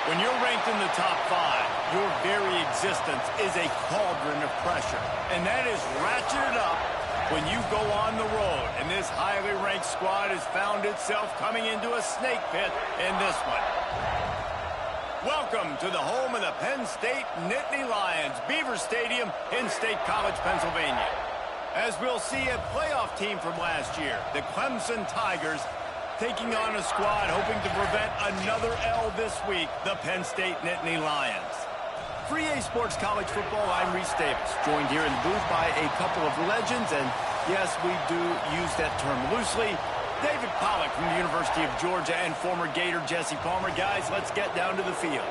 When you're ranked in the top 5, your very existence is a cauldron of pressure. And that is ratcheted up when you go on the road. And this highly ranked squad has found itself coming into a snake pit in this one. Welcome to the home of the Penn State Nittany Lions, Beaver Stadium in State College, Pennsylvania. As we'll see, a playoff team from last year, the Clemson Tigers, taking on a squad hoping to prevent another L this week, the Penn State Nittany Lions. For EA Sports College Football, I'm Reese Davis, joined here in the booth by a couple of legends, and yes, we do use that term loosely. David Pollack from the University of Georgia and former Gator Jesse Palmer. Guys, let's get down to the field.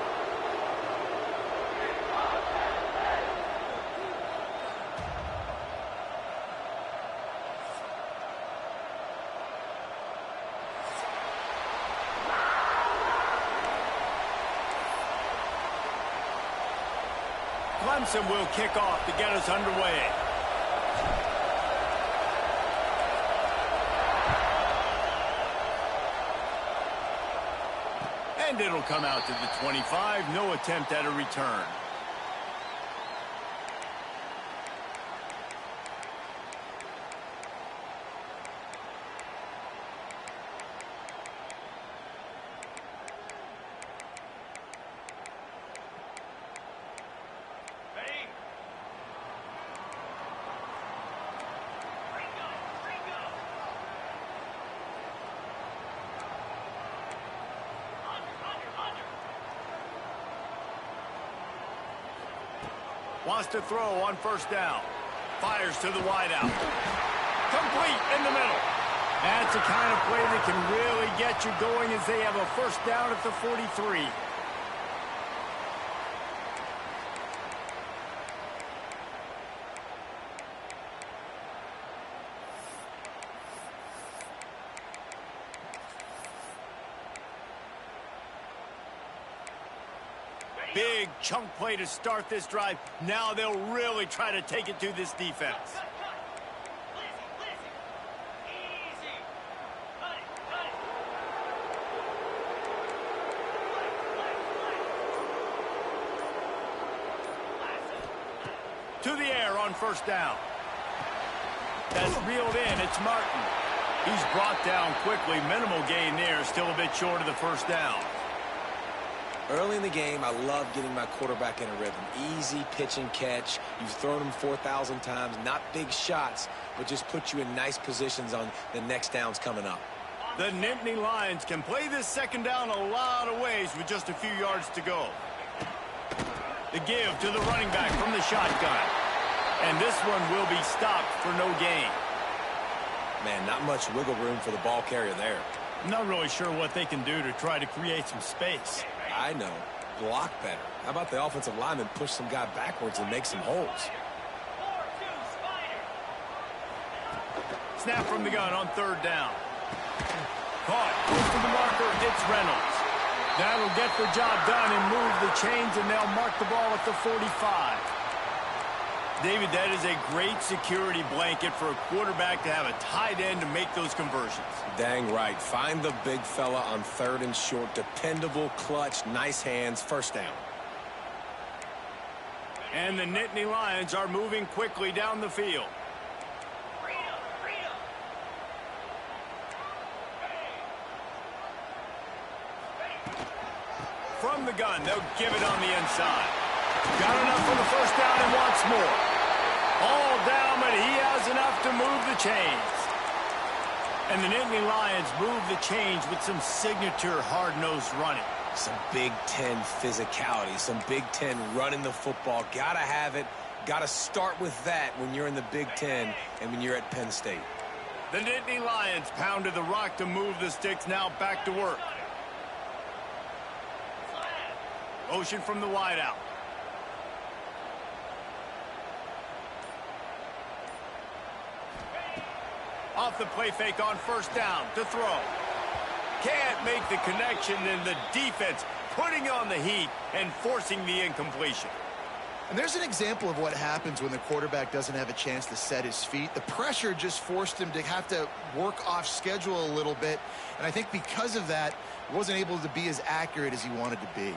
Clemson will kick off to get us underway. And it'll come out to the 25. No attempt at a return. Wants to throw on first down. Fires to the wideout. Complete in the middle. That's the kind of play that can really get you going as they have a first down at the 43. Big chunk play to start this drive. Now they'll really try to take it to this defense. To the air on first down. That's reeled in. It's Martin. He's brought down quickly. Minimal gain there. Still a bit short of the first down. Early in the game, I love getting my quarterback in a rhythm. Easy pitch and catch. You've thrown him 4,000 times. Not big shots, but just put you in nice positions on the next downs coming up. The Nittany Lions can play this second down a lot of ways with just a few yards to go. The give to the running back from the shotgun. And this one will be stopped for no gain. Man, not much wiggle room for the ball carrier there. I'm not really sure what they can do to try to create some space. I know. Block better. How about the offensive lineman push some guy backwards and make some holes? Snap from the gun on third down. Caught. Goes to the marker. It's Reynolds. That'll get the job done and move the chains, and they'll mark the ball at the 45. David, that is a great security blanket for a quarterback to have a tight end to make those conversions. Dang right. Find the big fella on third and short. Dependable, clutch, nice hands, first down. And the Nittany Lions are moving quickly down the field. From the gun, they'll give it on the inside. Got enough for the first down and wants more. All down, but he has enough to move the chains. And the Nittany Lions move the chains with some signature hard-nosed running. Some Big Ten physicality, some Big Ten running the football. Gotta have it. Gotta start with that when you're in the Big Ten and when you're at Penn State. The Nittany Lions pounded the rock to move the sticks, now back to work. Motion from the wideout. Off the play fake on first down to throw. Can't make the connection, and the defense putting on the heat and forcing the incompletion. And there's an example of what happens when the quarterback doesn't have a chance to set his feet. The pressure just forced him to have to work off schedule a little bit. And I think because of that, he wasn't able to be as accurate as he wanted to be.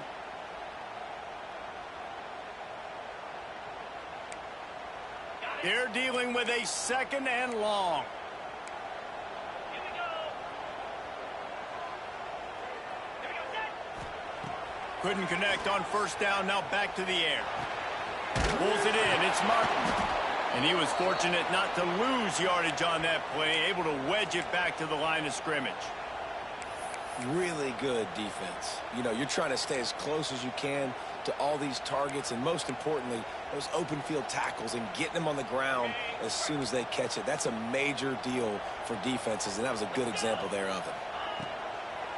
They're dealing with a 2nd and long. Couldn't connect on 1st down. Now back to the air. Pulls it in. It's Martin. And he was fortunate not to lose yardage on that play, able to wedge it back to the line of scrimmage. Really good defense. You know, you're trying to stay as close as you can to all these targets, and most importantly, those open field tackles and getting them on the ground as soon as they catch it. That's a major deal for defenses, and that was a good example there of it.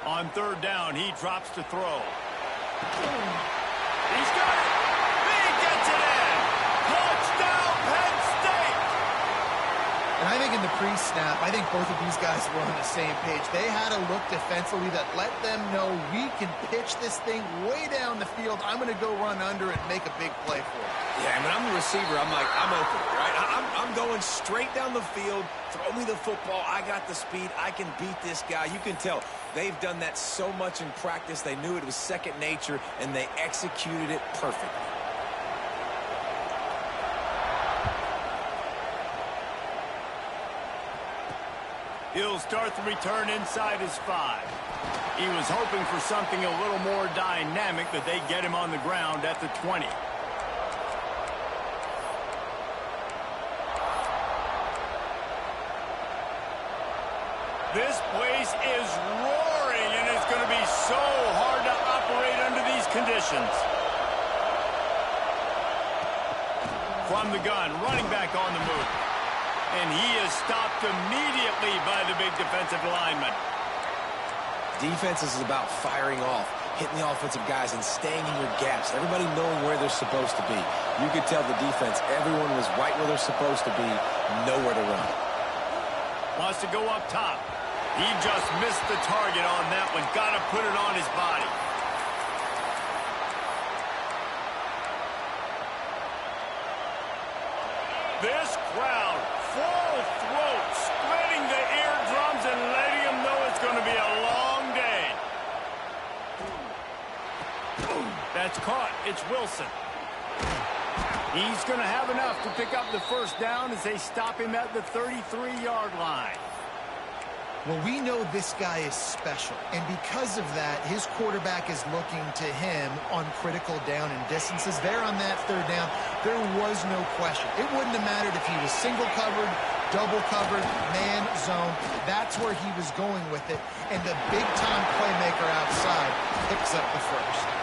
On 3rd down, he drops to throw. He's got it. He gets it in. Touchdown, Penn State. And I think in the pre-snap, I think both of these guys were on the same page. They had a look defensively that let them know we can pitch this thing way down the field. I'm going to go run under it and make a big play for it. Yeah, and when I'm the receiver, I'm like, I'm open, right? I'm going straight down the field. Throw me the football. I got the speed. I can beat this guy. You can tell they've done that so much in practice. They knew it was second nature, and they executed it perfectly. He'll start the return inside his 5. He was hoping for something a little more dynamic, but they get him on the ground at the 20. This place is roaring, and it's going to be so hard to operate under these conditions. From the gun, running back on the move. And he is stopped immediately by the big defensive lineman. Defense is about firing off, hitting the offensive guys, and staying in your gaps. Everybody knowing where they're supposed to be. You could tell the defense, everyone was right where they're supposed to be, nowhere to run. Wants to go up top. He just missed the target on that one. Got to put it on his body. This crowd, full throat, spreading the eardrums and letting them know it's going to be a long day. That's caught. It's Wilson. He's going to have enough to pick up the 1st down as they stop him at the 33-yard line. Well, we know this guy is special, and because of that, his quarterback is looking to him on critical down and distances. There on that 3rd down, there was no question. It wouldn't have mattered if he was single covered, double covered, man, zone. That's where he was going with it, and the big-time playmaker outside picks up the 1st.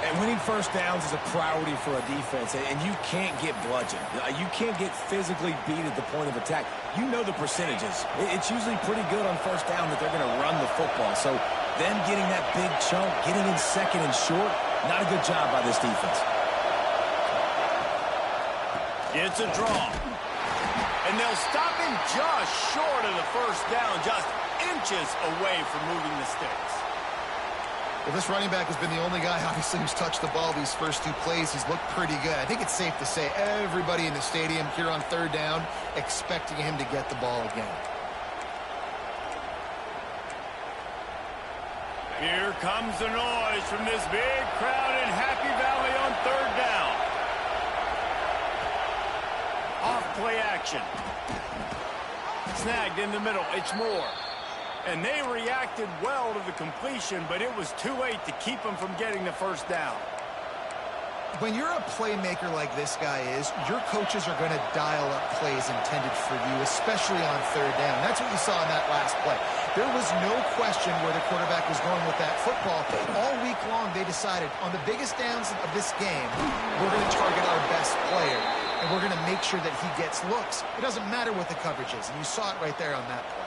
And winning 1st downs is a priority for a defense, and you can't get bludgeoned. You can't get physically beat at the point of attack. You know the percentages. It's usually pretty good on 1st down that they're going to run the football. So them getting that big chunk, getting in 2nd and short, not a good job by this defense. It's a draw. And they'll stop him just short of the 1st down, just inches away from moving the sticks. Well, this running back has been the only guy, obviously, who's touched the ball these first 2 plays. He's looked pretty good. I think it's safe to say everybody in the stadium here on 3rd down expecting him to get the ball again. Here comes the noise from this big crowd in Happy Valley on 3rd down. Off play action. Snagged in the middle. It's Moore. And they reacted well to the completion, but it was too late to keep them from getting the 1st down. When you're a playmaker like this guy is, your coaches are going to dial up plays intended for you, especially on 3rd down. That's what you saw in that last play. There was no question where the quarterback was going with that football. All week long, they decided, on the biggest downs of this game, we're going to target our best player, and we're going to make sure that he gets looks. It doesn't matter what the coverage is, and you saw it right there on that play.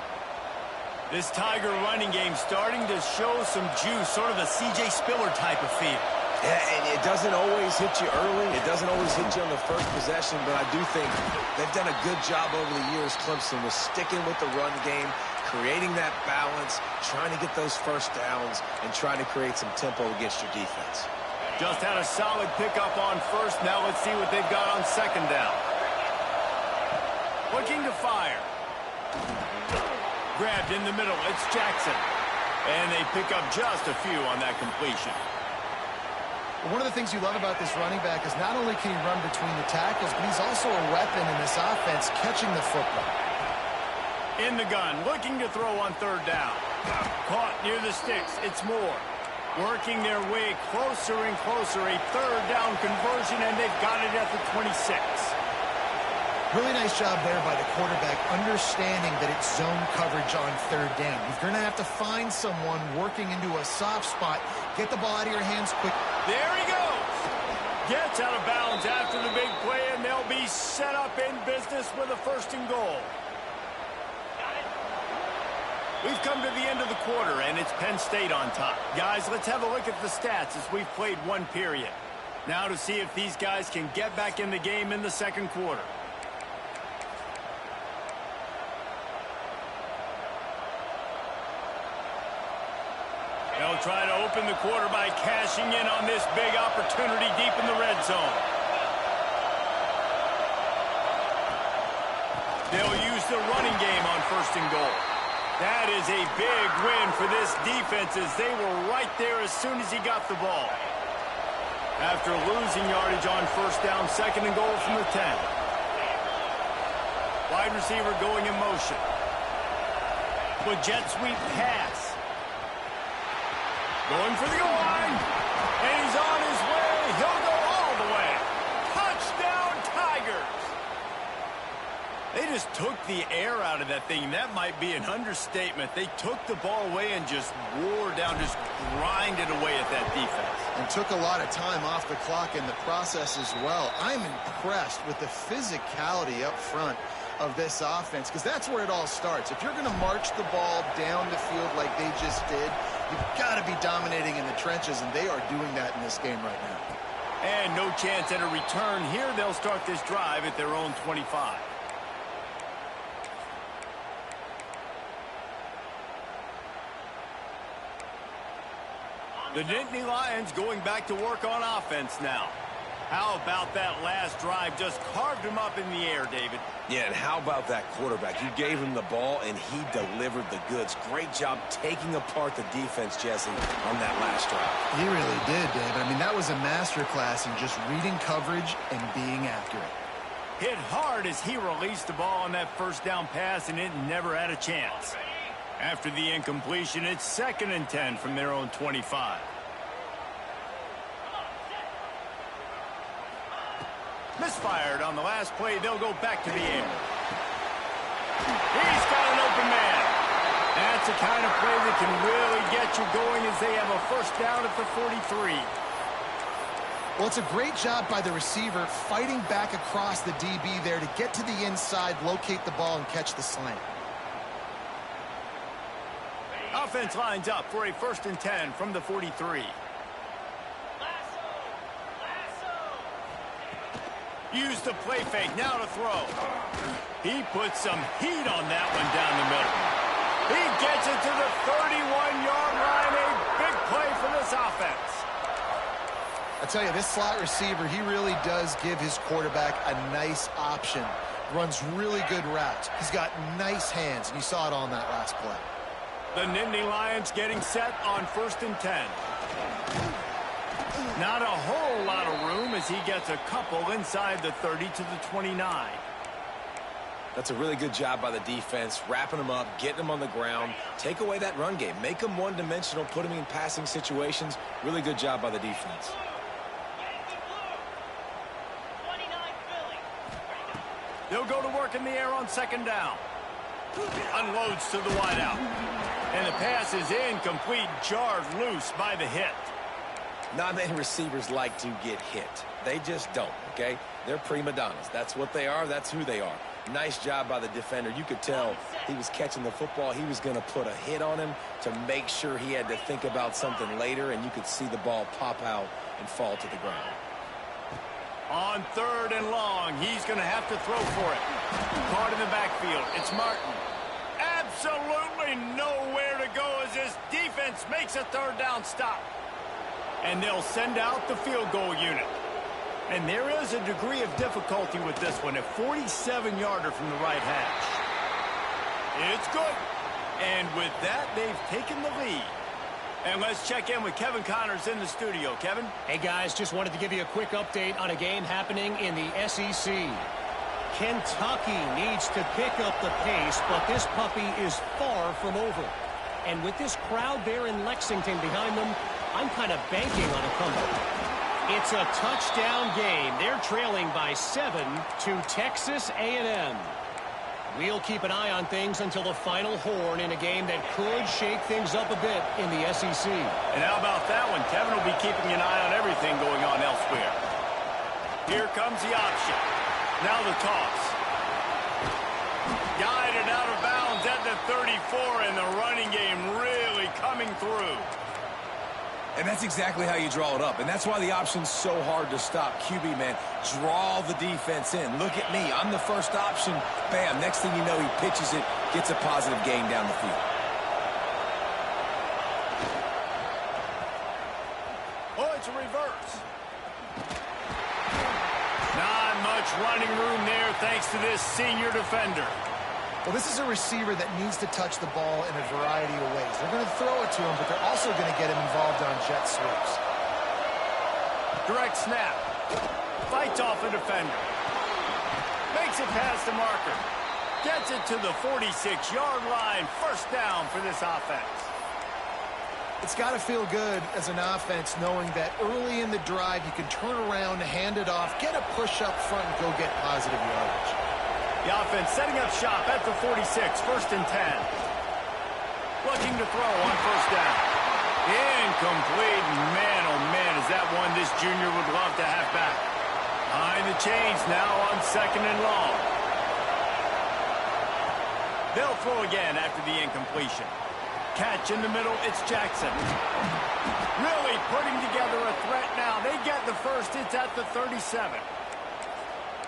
This Tiger running game starting to show some juice, sort of a C.J. Spiller type of feel. Yeah, and it doesn't always hit you early. It doesn't always hit you on the 1st possession, but I do think they've done a good job over the years, Clemson, with sticking with the run game, creating that balance, trying to get those 1st downs, and trying to create some tempo against your defense. Just had a solid pickup on 1st. Now let's see what they've got on 2nd down. Looking to fire. Grabbed in the middle. It's Jackson. And they pick up just a few on that completion. But one of the things you love about this running back is not only can he run between the tackles, but he's also a weapon in this offense catching the football. In the gun, looking to throw on third down. Caught near the sticks. It's Moore. Working their way closer and closer. A third down conversion, and they've got it at the 26. Really nice job there by the quarterback, understanding that it's zone coverage on third down. You're going to have to find someone working into a soft spot. Get the ball out of your hands quick. There he goes. Gets out of bounds after the big play, and they'll be set up in business with a 1st and goal. We've come to the end of the quarter, and it's Penn State on top. Guys, let's have a look at the stats as we've played one period. Now to see if these guys can get back in the game in the second quarter. They'll try to open the quarter by cashing in on this big opportunity deep in the red zone. They'll use the running game on 1st and goal. That is a big win for this defense as they were right there as soon as he got the ball. After losing yardage on 1st down, 2nd and goal from the 10. Wide receiver going in motion. With jet sweep pass. Going for the goal line. And he's on his way. He'll go all the way. Touchdown, Tigers. They just took the air out of that thing. That might be an understatement. They took the ball away and just wore down, just grinded away at that defense. And took a lot of time off the clock in the process as well. I'm impressed with the physicality up front of this offense, because that's where it all starts. If you're going to march the ball down the field like they just did, you've got to be dominating in the trenches, and they are doing that in this game right now. And no chance at a return here. They'll start this drive at their own 25. The Nittany Lions going back to work on offense now. How about that last drive? Just carved him up in the air, David. Yeah, and how about that quarterback? You gave him the ball, and he delivered the goods. Great job taking apart the defense, Jesse, on that last drive. He really did, Dave. I mean, that was a masterclass in just reading coverage and being accurate. Hit hard as he released the ball on that 1st down pass, and it never had a chance. After the incompletion, it's 2nd and 10 from their own 25. Misfired on the last play. They'll go back to the air. He's got an open man. That's the kind of play that can really get you going as they have a 1st down at the 43. Well, it's a great job by the receiver fighting back across the DB there to get to the inside, locate the ball, and catch the slant. Offense lines up for a 1st and 10 from the 43. Use the play fake, now to throw. He puts some heat on that one down the middle. He gets it to the 31-yard line. A big play for this offense. I tell you, this slot receiver, he really does give his quarterback a nice option. Runs really good routes. He's got nice hands, and you saw it on that last play. The Nittany Lions getting set on 1st and 10. Not a whole lot of room as he gets a couple inside the 30 to the 29. That's a really good job by the defense, wrapping them up, getting them on the ground. Take away that run game. Make them one-dimensional, put them in passing situations. Really good job by the defense. They'll go to work in the air on 2nd down. Unloads to the wideout. And the pass is incomplete, jarred loose by the hit. Not many receivers like to get hit. They just don't, okay? They're prima donnas. That's what they are. That's who they are. Nice job by the defender. You could tell he was catching the football. He was going to put a hit on him to make sure he had to think about something later, and you could see the ball pop out and fall to the ground. On 3rd and long, he's going to have to throw for it. Caught in the backfield. It's Martin. Absolutely nowhere to go as this defense makes a 3rd down stop. And they'll send out the field goal unit. And there is a degree of difficulty with this one, a 47-yarder from the right hash. It's good. And with that, they've taken the lead. And let's check in with Kevin Connors in the studio. Kevin? Hey, guys, just wanted to give you a quick update on a game happening in the SEC. Kentucky needs to pick up the pace, but this puppy is far from over. And with this crowd there in Lexington behind them, I'm kind of banking on a comeback. It's a touchdown game. They're trailing by 7 to Texas A&M. We'll keep an eye on things until the final horn in a game that could shake things up a bit in the SEC. And how about that one? Kevin will be keeping an eye on everything going on elsewhere. Here comes the option. Now the toss. Guided out of bounds at the 34, and the running game really coming through. And that's exactly how you draw it up. And that's why the option's so hard to stop. QB, man, draw the defense in. Look at me. I'm the first option. Bam. Next thing you know, he pitches it, gets a positive gain down the field. Oh, it's a reverse. Not much running room there thanks to this senior defender. Well, this is a receiver that needs to touch the ball in a variety of ways. They're going to throw it to him, but they're also going to get him involved on jet sweeps. Direct snap. Fights off a defender. Makes it past the marker. Gets it to the 46-yard line. First down for this offense. It's got to feel good as an offense knowing that early in the drive you can turn around, hand it off, get a push up front, and go get positive yardage. The offense setting up shop at the 46, 1st and 10. Looking to throw on first down. Incomplete. Man, oh man, is that one this junior would love to have back. Behind the chains now on 2nd and long. They'll throw again after the incompletion. Catch in the middle, it's Jackson. Really putting together a threat now. They get the first, it's at the 37.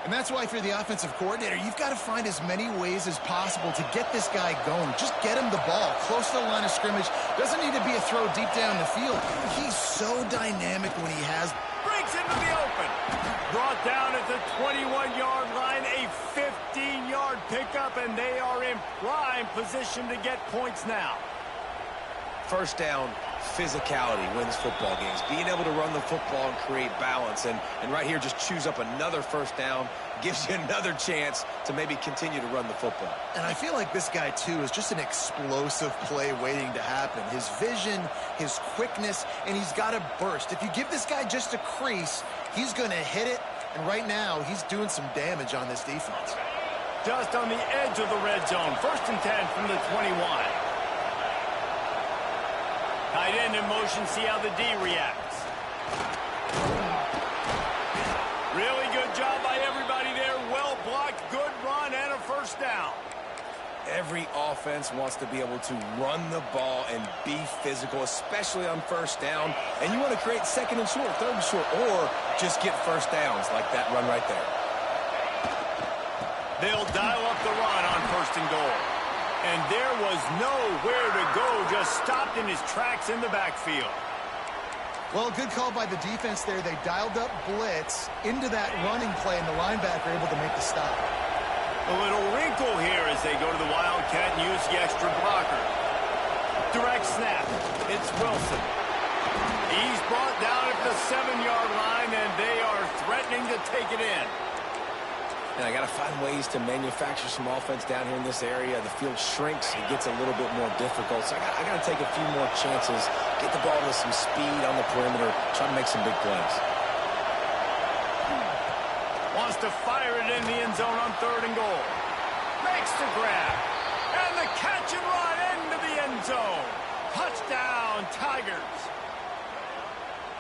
And that's why, if you're the offensive coordinator, you've got to find as many ways as possible to get this guy going. Just get him the ball close to the line of scrimmage. Doesn't need to be a throw deep down the field. He's so dynamic when he has. Breaks into the open. Brought down at the 21-yard line. A 15-yard pickup, and they are in prime position to get points now. First down, physicality wins football games. Being able to run the football and create balance. And right here, just choose up another first down. Gives you another chance to maybe continue to run the football. And I feel like this guy, too, is just an explosive play waiting to happen. His vision, his quickness, and he's got a burst. If you give this guy just a crease, he's going to hit it. And right now, he's doing some damage on this defense. Just on the edge of the red zone. 1st and 10 from the 21. Tight end in motion, see how the D reacts. Really good job by everybody there. Well blocked, good run, and a first down. Every offense wants to be able to run the ball and be physical, especially on first down. And you want to create 2nd and short, 3rd and short, or just get first downs like that run right there. They'll dial up the run on 1st and goal. And there was nowhere to go, just stopped in his tracks in the backfield. Well, good call by the defense there. They dialed up blitz into that running play, and the linebacker able to make the stop. A little wrinkle here as they go to the Wildcat and use the extra blocker. Direct snap. It's Wilson. He's brought down at the 7-yard line, and they are threatening to take it in. And I got to find ways to manufacture some offense down here in this area. The field shrinks. It gets a little bit more difficult. So I got to take a few more chances, get the ball with some speed on the perimeter, try to make some big plays. Wants to fire it in the end zone on 3rd and goal. Makes the grab. And the catch and run into the end zone. Touchdown, Tigers.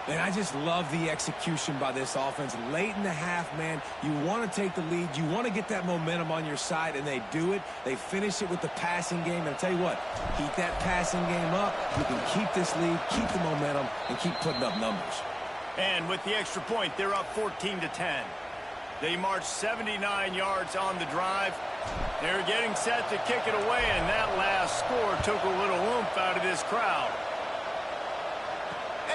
And I just love the execution by this offense. Late in the half, man, you want to take the lead. You want to get that momentum on your side, and they do it. They finish it with the passing game. And I'll tell you what, keep that passing game up. You can keep this lead, keep the momentum, and keep putting up numbers. And with the extra point, they're up 14-10. They march 79 yards on the drive. They're getting set to kick it away, and that last score took a little oomph out of this crowd.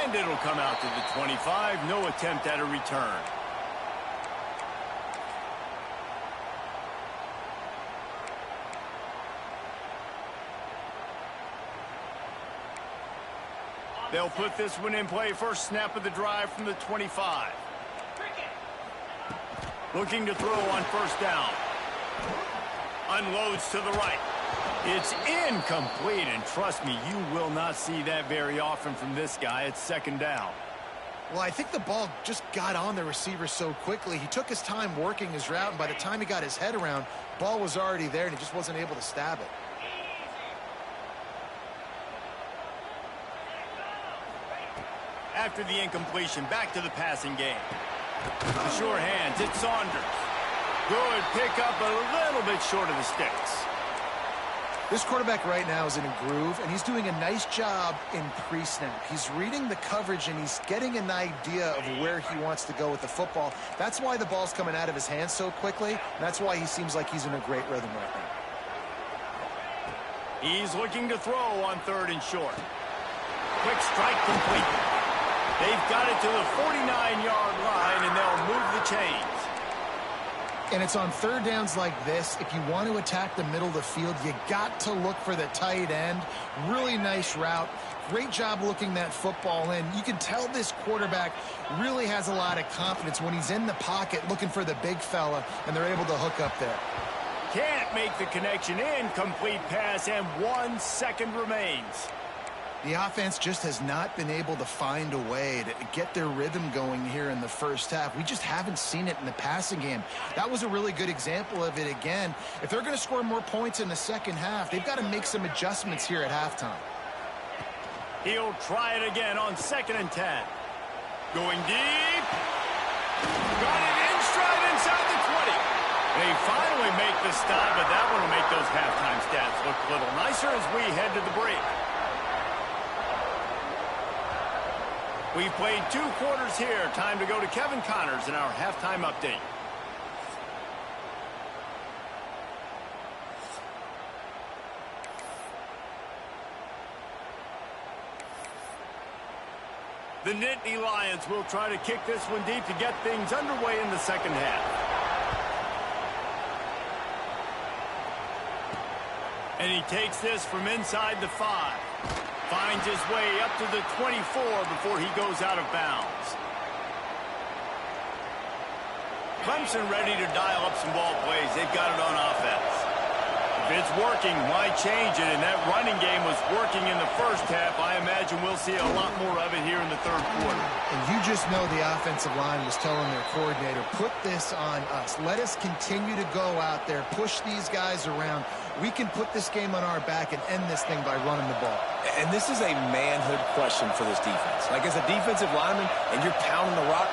And it'll come out to the 25. No attempt at a return. They'll put this one in play first snap of the drive from the 25. Looking to throw on first down. Unloads to the right. It's incomplete, and trust me, you will not see that very often from this guy. It's second down. Well, I think the ball just got on the receiver so quickly. He took his time working his route, and by the time he got his head around, ball was already there, and he just wasn't able to stab it. After the incompletion, back to the passing game. The sure hands, it's Saunders. Good pickup, a little bit short of the sticks. This quarterback right now is in a groove, and he's doing a nice job in pre-snap. He's reading the coverage, and he's getting an idea of where he wants to go with the football. That's why the ball's coming out of his hands so quickly, and that's why he seems like he's in a great rhythm right now. He's looking to throw on third and short. Quick strike complete. They've got it to the 49-yard line, and they'll move the chains. And it's on third downs like this. If you want to attack the middle of the field, you got to look for the tight end. Really nice route. Great job looking that football in. You can tell this quarterback really has a lot of confidence when he's in the pocket looking for the big fella, and they're able to hook up there. Can't make the connection. Incomplete pass, and 1 second remains. The offense just has not been able to find a way to get their rhythm going here in the first half. We just haven't seen it in the passing game. That was a really good example of it again. If they're going to score more points in the second half, they've got to make some adjustments here at halftime. He'll try it again on 2nd and 10. Going deep. Got it in stride inside the 20. They finally make the stop, but that one will make those halftime stats look a little nicer as we head to the break. We've played 2 quarters here. Time to go to Kevin Connors in our halftime update. The Nittany Lions will try to kick this one deep to get things underway in the second half. And he takes this from inside the 5. Finds his way up to the 24 before he goes out of bounds. Clemson ready to dial up some ball plays. They've got it on offense. If it's working, why change it? And that running game was working in the first half. I imagine we'll see a lot more of it here in the third quarter. And you just know the offensive line was telling their coordinator, put this on us. Let us continue to go out there, push these guys around. We can put this game on our back and end this thing by running the ball. And this is a manhood question for this defense. Like, as a defensive lineman, and you're pounding the rock,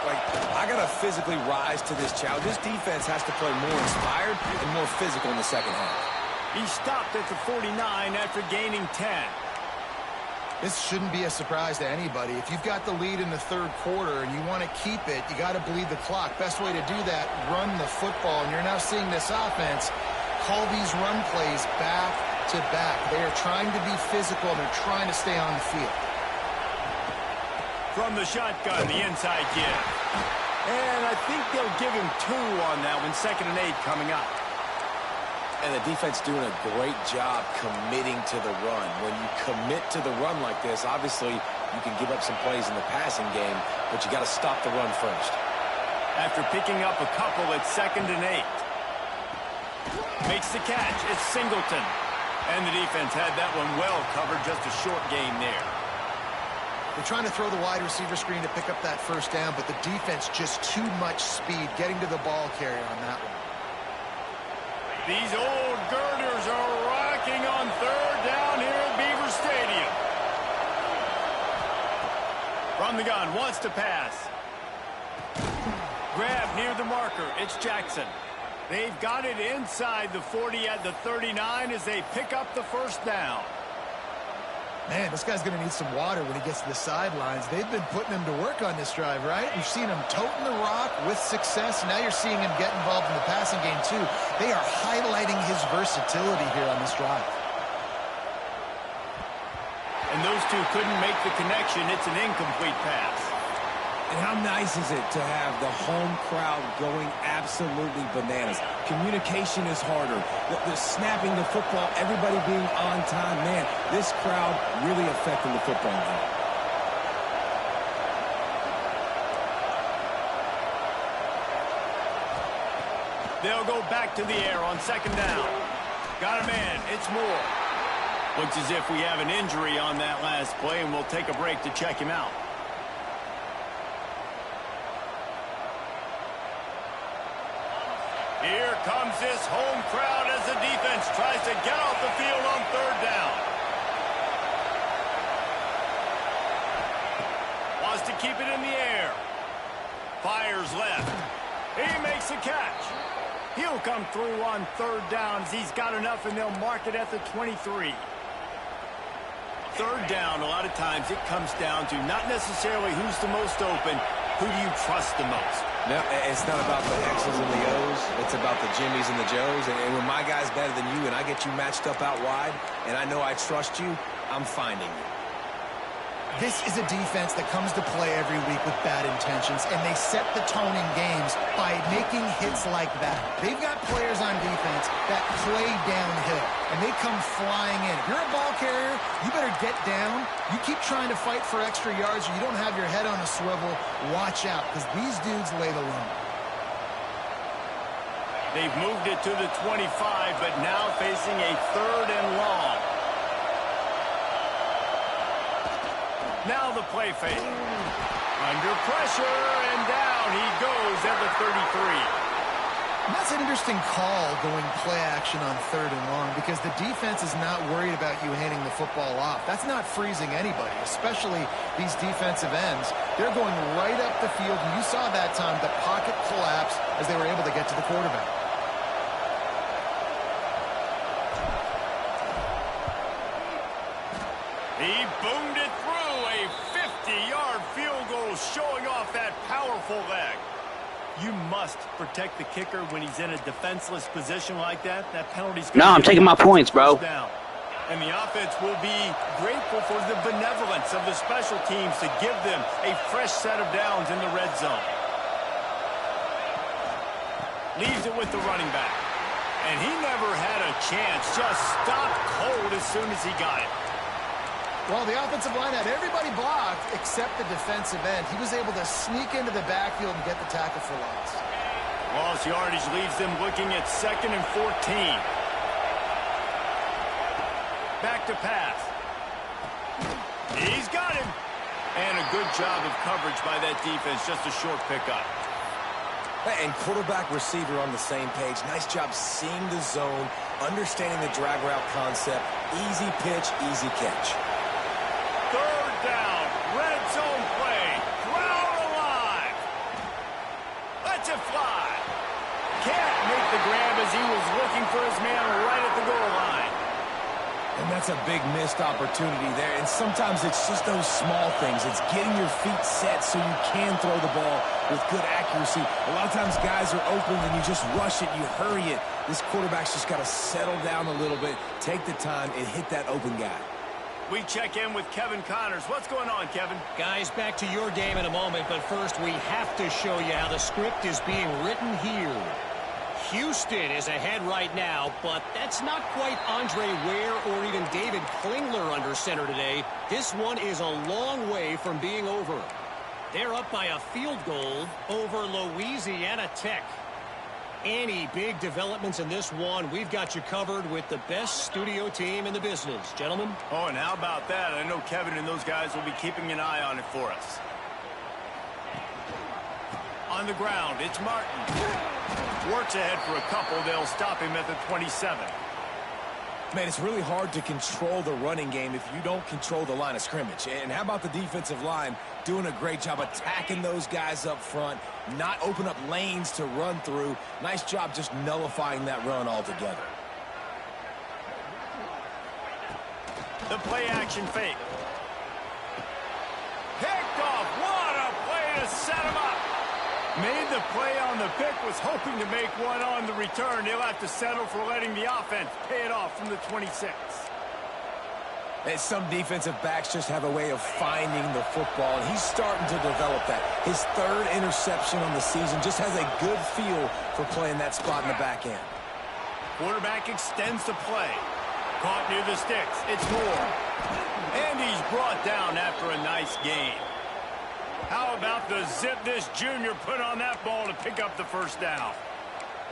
like, I got to physically rise to this challenge. This defense has to play more inspired and more physical in the second half. He stopped at the 49 after gaining 10. This shouldn't be a surprise to anybody. If you've got the lead in the third quarter and you want to keep it, you got to bleed the clock. Best way to do that, run the football. And you're now seeing this offense call these run plays back to back. They are trying to be physical, and they're trying to stay on the field. From the shotgun, the inside give. And I think they'll give him 2 on that one. 2nd and 8 coming up. And the defense doing a great job committing to the run. When you commit to the run like this, obviously you can give up some plays in the passing game, but you got to stop the run first. After picking up a couple at 2nd and 8. Makes the catch. It's Singleton. And the defense had that one well covered. Just a short gain there. They're trying to throw the wide receiver screen to pick up that first down, but the defense just too much speed getting to the ball carrier on that one. These old girders are rocking on third down here at Beaver Stadium. From the gun, wants to pass. Grab near the marker. It's Jackson. They've got it inside the 40 at the 39 as they pick up the first down. Man, this guy's going to need some water when he gets to the sidelines. They've been putting him to work on this drive, right? You've seen him toting the rock with success. Now you're seeing him get involved in the passing game, too. They are highlighting his versatility here on this drive. And those two couldn't make the connection. It's an incomplete pass. And how nice is it to have the home crowd going absolutely bananas? Communication is harder. The snapping the football, everybody being on time. Man, this crowd really affecting the football game. They'll go back to the air on second down. Got a man. It's Moore. Looks as if we have an injury on that last play, and we'll take a break to check him out. Here comes this home crowd as the defense tries to get off the field on third down. Wants to keep it in the air. Fires left. He makes the catch. He'll come through on third down as he's got enough, and they'll mark it at the 23. Third down, a lot of times it comes down to not necessarily who's the most open, who do you trust the most? No, it's not about the X's and the O's. It's about the Jimmies and the Joes. And when my guy's better than you and I get you matched up out wide and I know I trust you, I'm finding you. This is a defense that comes to play every week with bad intentions, and they set the tone in games by making hits like that. They've got players on defense that play downhill, and they come flying in. If you're a ball carrier, you better get down. You keep trying to fight for extra yards, or you don't have your head on a swivel. Watch out, because these dudes lay the loan. They've moved it to the 25, but now facing a third and long. Now the play fake. Under pressure, and down he goes at the 33. And that's an interesting call going play action on third and long, because the defense is not worried about you handing the football off. That's not freezing anybody, especially these defensive ends. They're going right up the field, and you saw that time the pocket collapse as they were able to get to the quarterback. He boomed it through. A 50-yard field goal showing off that powerful leg. You must protect the kicker when he's in a defenseless position like that. That penalty's going to... No, I'm taking my points, bro. And the offense will be grateful for the benevolence of the special teams to give them a fresh set of downs in the red zone. Leaves it with the running back. And he never had a chance. Just stopped cold as soon as he got it. Well, the offensive line had everybody blocked except the defensive end. He was able to sneak into the backfield and get the tackle for loss. Lost yardage leaves them looking at 2nd and 14. Back to pass. He's got him. And a good job of coverage by that defense. Just a short pickup. And quarterback receiver on the same page. Nice job seeing the zone, understanding the drag route concept. Easy pitch, easy catch. Third down, red zone play, crowd alive. Lets it fly. Can't make the grab as he was looking for his man right at the goal line. And that's a big missed opportunity there. And sometimes it's just those small things. It's getting your feet set so you can throw the ball with good accuracy. A lot of times guys are open and you just rush it, you hurry it. This quarterback's just got to settle down a little bit, take the time, and hit that open guy. We check in with Kevin Connors. What's going on, Kevin? Guys, back to your game in a moment, but first we have to show you how the script is being written here. Houston is ahead right now, but that's not quite Andre Ware or even David Klingler under center today. This one is a long way from being over. They're up by a field goal over Louisiana Tech. Any big developments in this one, we've got you covered with the best studio team in the business. Gentlemen? Oh, and how about that? I know Kevin and those guys will be keeping an eye on it for us. On the ground, it's Martin. Works ahead for a couple. They'll stop him at the 27. Man, it's really hard to control the running game if you don't control the line of scrimmage. And how about the defensive line doing a great job attacking those guys up front, not open up lanes to run through. Nice job just nullifying that run altogether. The play action fake. Picked off. What a play to set him up. Made the play on the pick, was hoping to make one on the return. He'll have to settle for letting the offense pay it off from the 26. And some defensive backs just have a way of finding the football, and he's starting to develop that. His third interception on the season, just has a good feel for playing that spot in the back end. Quarterback extends the play. Caught near the sticks. It's Moore. And he's brought down after a nice gain. How about the zip this junior put on that ball to pick up the first down?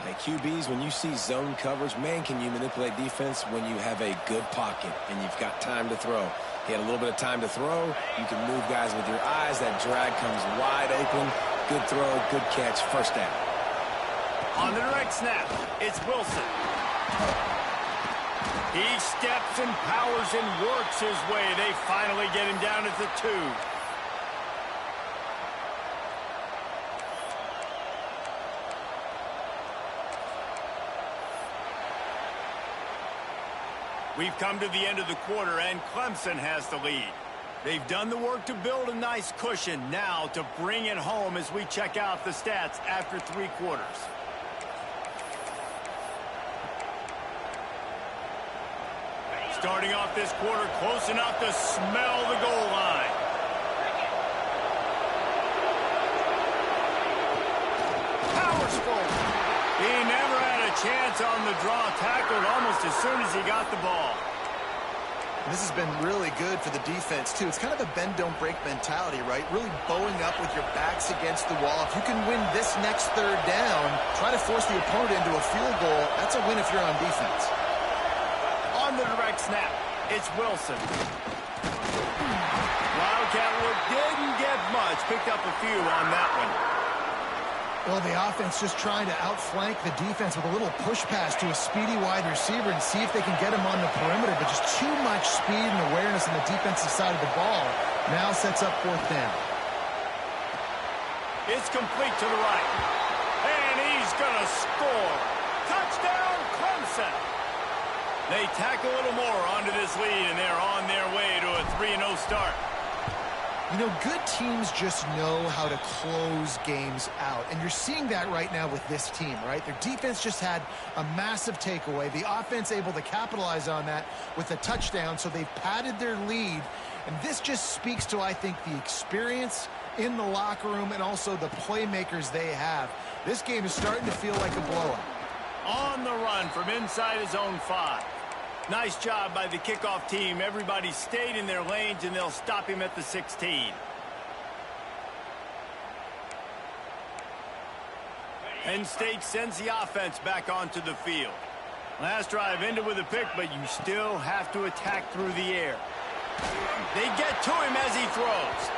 Hey, QBs, when you see zone coverage, man, can you manipulate defense when you have a good pocket and you've got time to throw. He had a little bit of time to throw. You can move guys with your eyes. That drag comes wide open. Good throw, good catch, first down. On the direct snap, it's Wilson. He steps and powers and works his way. They finally get him down at the 2. We've come to the end of the quarter, and Clemson has the lead. They've done the work to build a nice cushion. Now to bring it home as we check out the stats after 3 quarters. Starting off this quarter close enough to smell the goal line. Powers forward. He never had a chance on the draw, tackled almost as soon as he got the ball. And this has been really good for the defense, too. It's kind of a bend-don't-break mentality, right? Really bowing up with your backs against the wall. If you can win this next third down, try to force the opponent into a field goal. That's a win if you're on defense. On the direct snap, it's Wilson. Wildcat look didn't get much. Picked up a few on that one. Well, the offense just trying to outflank the defense with a little push pass to a speedy wide receiver and see if they can get him on the perimeter, but just too much speed and awareness on the defensive side of the ball. Now sets up 4th down. It's complete to the right. And he's going to score. Touchdown, Clemson. They tack a little more onto this lead, and they're on their way to a 3-0 start. You know, good teams just know how to close games out. And you're seeing that right now with this team, right? Their defense just had a massive takeaway. The offense able to capitalize on that with a touchdown, so they've padded their lead. And this just speaks to, I think, the experience in the locker room and also the playmakers they have. This game is starting to feel like a blowout. On the run from inside his own 5. Nice job by the kickoff team. Everybody stayed in their lanes, and they'll stop him at the 16. Penn State sends the offense back onto the field. Last drive ended with a pick, but you still have to attack through the air. They get to him as he throws.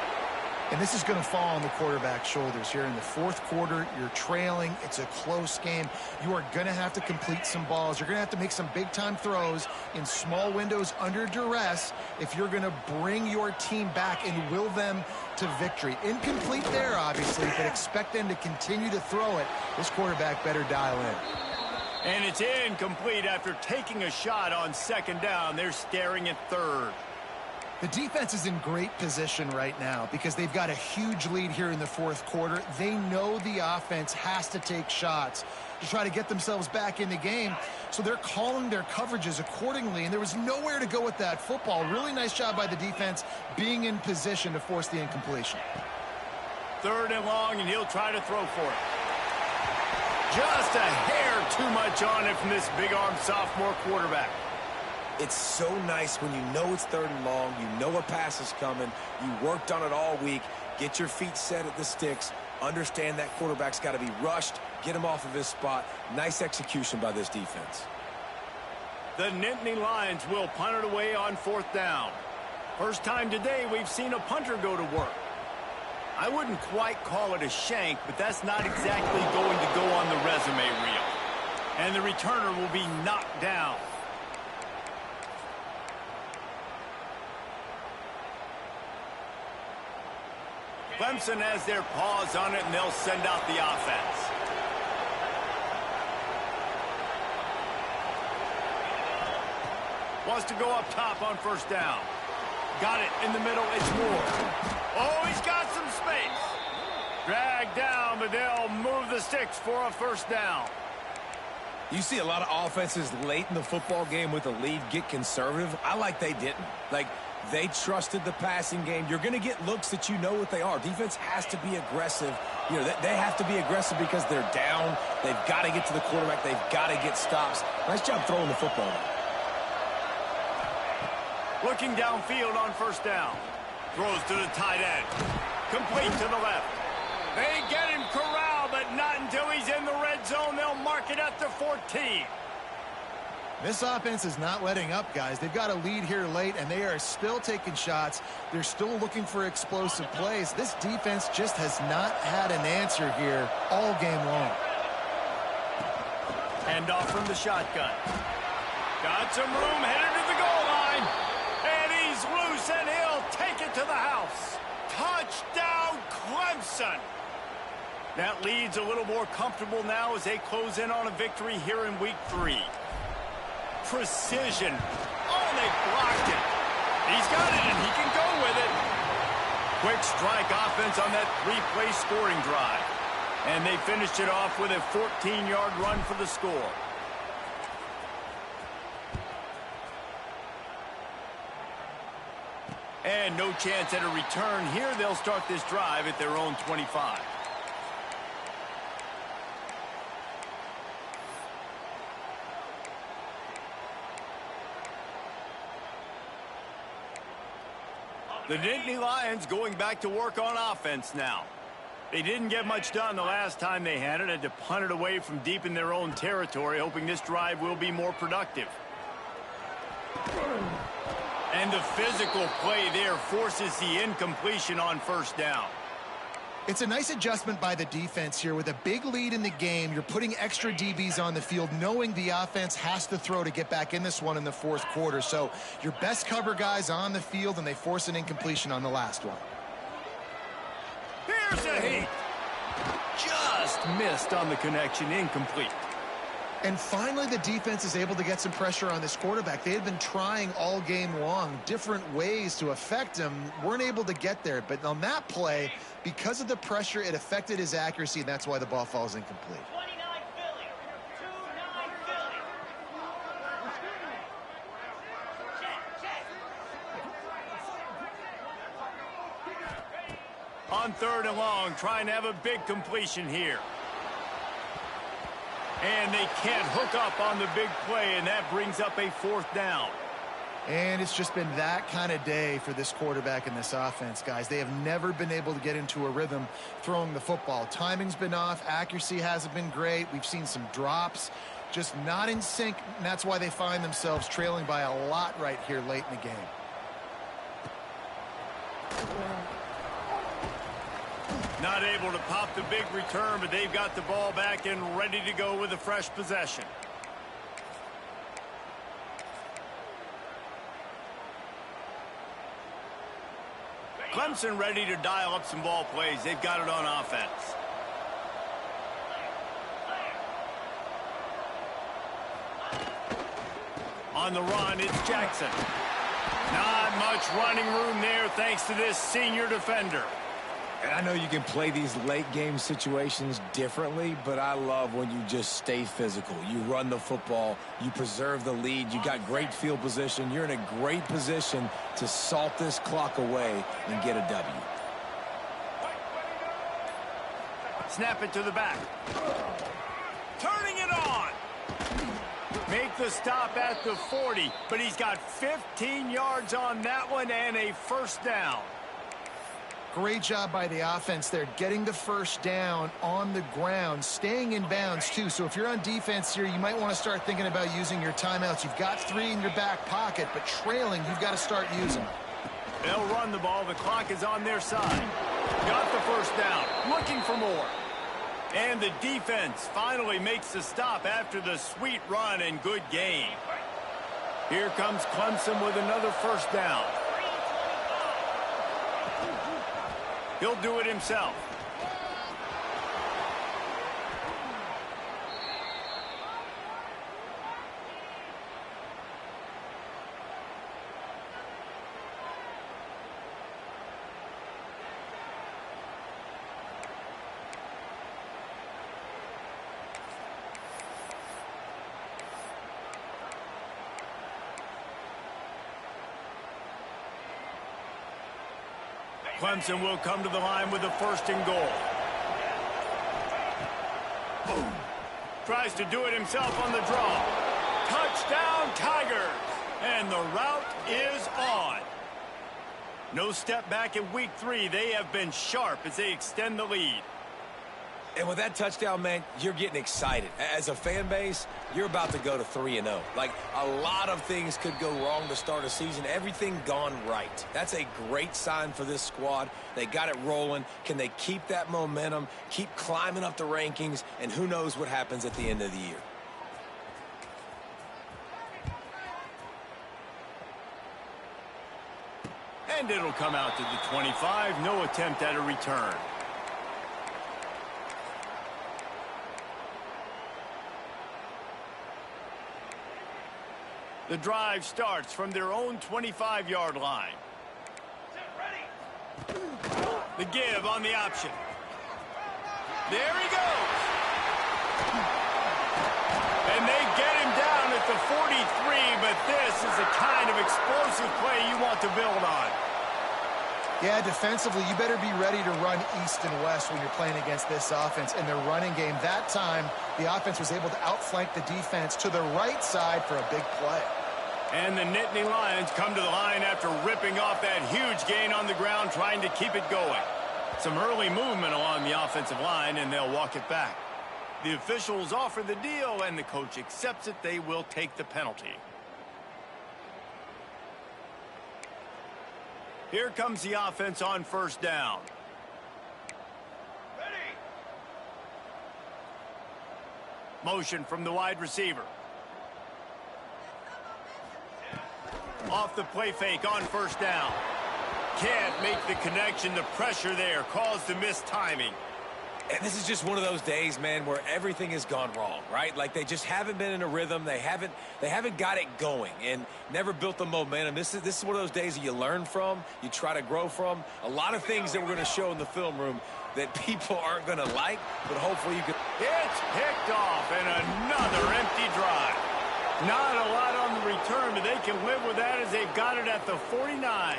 And this is going to fall on the quarterback's shoulders here in the 4th quarter. You're trailing. It's a close game. You are going to have to complete some balls. You're going to have to make some big-time throws in small windows under duress if you're going to bring your team back and will them to victory. Incomplete there, obviously, but expect them to continue to throw it. This quarterback better dial in. And it's incomplete after taking a shot on 2nd down. They're staring at 3rd. The defense is in great position right now because they've got a huge lead here in the 4th quarter. They know the offense has to take shots to try to get themselves back in the game, so they're calling their coverages accordingly, and there was nowhere to go with that football. Really nice job by the defense being in position to force the incompletion. 3rd and long, and he'll try to throw for it. Just a hair too much on it from this big-arm sophomore quarterback. It's so nice when you know it's 3rd and long, you know a pass is coming, you worked on it all week, get your feet set at the sticks, understand that quarterback's got to be rushed, get him off of his spot. Nice execution by this defense. The Nittany Lions will punt it away on 4th down. First time today we've seen a punter go to work. I wouldn't quite call it a shank, but that's not exactly going to go on the resume reel. And the returner will be knocked down. Clemson has their paws on it, and they'll send out the offense. Wants to go up top on 1st down. Got it in the middle. It's Moore. Oh, he's got some space. Dragged down, but they'll move the sticks for a 1st down. You see a lot of offenses late in the football game with a lead get conservative. I like they didn't. Like, they trusted the passing game. You're going to get looks that you know what they are. Defense has to be aggressive. You know, they have to be aggressive because they're down. They've got to get to the quarterback. They've got to get stops. Nice job throwing the football. Looking downfield on first down. Throws to the tight end. Complete to the left. They get him corralled, but not until he's in the red zone. They'll mark it at the 14. This offense is not letting up, guys. They've got a lead here late, and they are still taking shots. They're still looking for explosive plays. This defense just has not had an answer here all game long. Hand off from the shotgun. Got some room, headed to the goal line. And he's loose, and he'll take it to the house. Touchdown, Clemson. That lead's a little more comfortable now as they close in on a victory here in week 3. Precision. Oh, they blocked it. He's got it, and he can go with it. Quick strike offense on that 3-play scoring drive. And they finished it off with a 14-yard run for the score. And no chance at a return here. They'll start this drive at their own 25. The Nittany Lions going back to work on offense now. They didn't get much done the last time they had it. Had to punt it away from deep in their own territory, hoping this drive will be more productive. And the physical play there forces the incompletion on first down. It's a nice adjustment by the defense here. With a big lead in the game, you're putting extra DBs on the field, knowing the offense has to throw to get back in this one in the fourth quarter. So your best cover guys on the field, and they force an incompletion on the last one. Here's a heat. Just missed on the connection, incomplete. And finally, the defense is able to get some pressure on this quarterback. They had been trying all game long different ways to affect him, weren't able to get there. But on that play, because of the pressure, it affected his accuracy, and that's why the ball falls incomplete. 29 Philly. 29 Philly. Check. On 3rd and long, trying to have a big completion here. And they can't hook up on the big play, and that brings up a 4th down. And it's just been that kind of day for this quarterback and this offense, guys. They have never been able to get into a rhythm throwing the football. Timing's been off. Accuracy hasn't been great. We've seen some drops, just not in sync, and that's why they find themselves trailing by a lot right here late in the game. Not able to pop the big return, but they've got the ball back and ready to go with a fresh possession. Clemson ready to dial up some ball plays. They've got it on offense. On the run, it's Jackson. Not much running room there thanks to this senior defender. And I know you can play these late game situations differently, but I love when you just stay physical. You run the football, you preserve the lead, you got great field position. You're in a great position to salt this clock away and get a W. Snap it to the back. Turning it on. Make the stop at the 40, but he's got 15 yards on that one and a 1st down. Great job by the offense there, getting the 1st down on the ground, staying in bounds too. So if you're on defense here, you might want to start thinking about using your timeouts. You've got 3 in your back pocket, but trailing, you've got to start using them. They'll run the ball. The clock is on their side. Got the 1st down, looking for more. And the defense finally makes the stop after the sweet run and good game. Here comes Clemson with another 1st down. He'll do it himself. Clemson will come to the line with a 1st and goal. Boom. Tries to do it himself on the draw. Touchdown, Tigers! And the route is on. No step back in week 3. They have been sharp as they extend the lead. And with that touchdown, man, you're getting excited. As a fan base, you're about to go to 3-0. Like, a lot of things could go wrong to start a season. Everything gone right. That's a great sign for this squad. They got it rolling. Can they keep that momentum, keep climbing up the rankings, and who knows what happens at the end of the year? And it'll come out to the 25. No attempt at a return. The drive starts from their own 25-yard line. The give on the option. There he goes. And they get him down at the 43, but this is the kind of explosive play you want to build on. Yeah, defensively, you better be ready to run east and west when you're playing against this offense. In their running game, that time, the offense was able to outflank the defense to the right side for a big play. And the Nittany Lions come to the line after ripping off that huge gain on the ground, trying to keep it going. Some early movement along the offensive line, and they'll walk it back. The officials offer the deal, and the coach accepts it. They will take the penalty. Here comes the offense on 1st down. Ready. Motion from the wide receiver. Off the play fake on 1st down. Can't make the connection. The pressure there caused the missed timing. And this is just one of those days, man, where everything has gone wrong, right? Like, they just haven't been in a rhythm. They haven't got it going and never built the momentum. This is one of those days that you learn from, you try to grow from. A lot of things that we're going to show in the film room that people aren't going to like, but hopefully you can. It's picked off, and another empty drive. Not a lot on the return, but they can live with that as they've got it at the 49.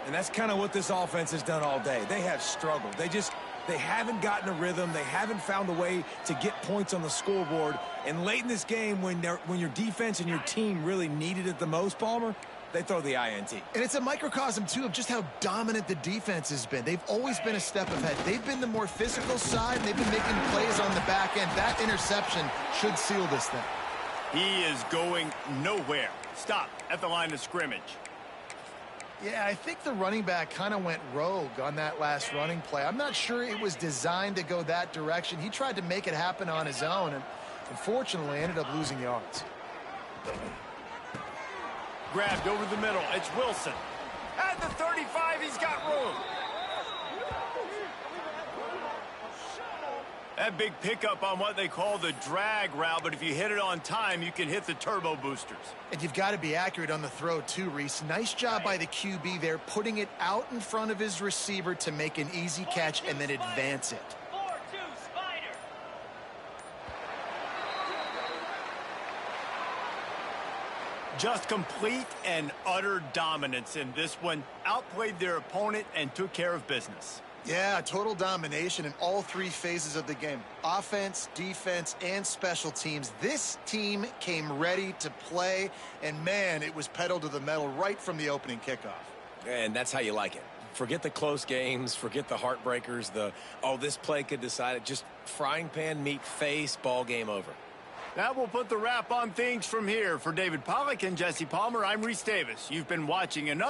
And that's kind of what this offense has done all day. They have struggled. They haven't gotten a rhythm. They haven't found a way to get points on the scoreboard. And late in this game, when your defense and your team really needed it the most, Palmer, they throw the INT. And it's a microcosm, too, of just how dominant the defense has been. They've always been a step ahead. They've been the more physical side, and they've been making plays on the back end. That interception should seal this thing. He is going nowhere. Stop at the line of scrimmage. Yeah, I think the running back kind of went rogue on that last running play. I'm not sure it was designed to go that direction. He tried to make it happen on his own, and unfortunately ended up losing yards. Grabbed over the middle. It's Wilson. At the 35, he's got room. That big pickup on what they call the drag route, but if you hit it on time, you can hit the turbo boosters. And you've got to be accurate on the throw, too, Reese. Nice job by the QB there, putting it out in front of his receiver to make an easy catch and then advance it. 4-2 Spider. Just complete and utter dominance in this one. Outplayed their opponent and took care of business. Yeah, total domination in all 3 phases of the game. Offense, defense, and special teams. This team came ready to play, and, man, it was pedal to the metal right from the opening kickoff. And that's how you like it. Forget the close games. Forget the heartbreakers. This play could decide it. Just frying pan, meat face, ball game over. That will put the wrap on things from here. For David Pollack and Jesse Palmer, I'm Reese Davis. You've been watching another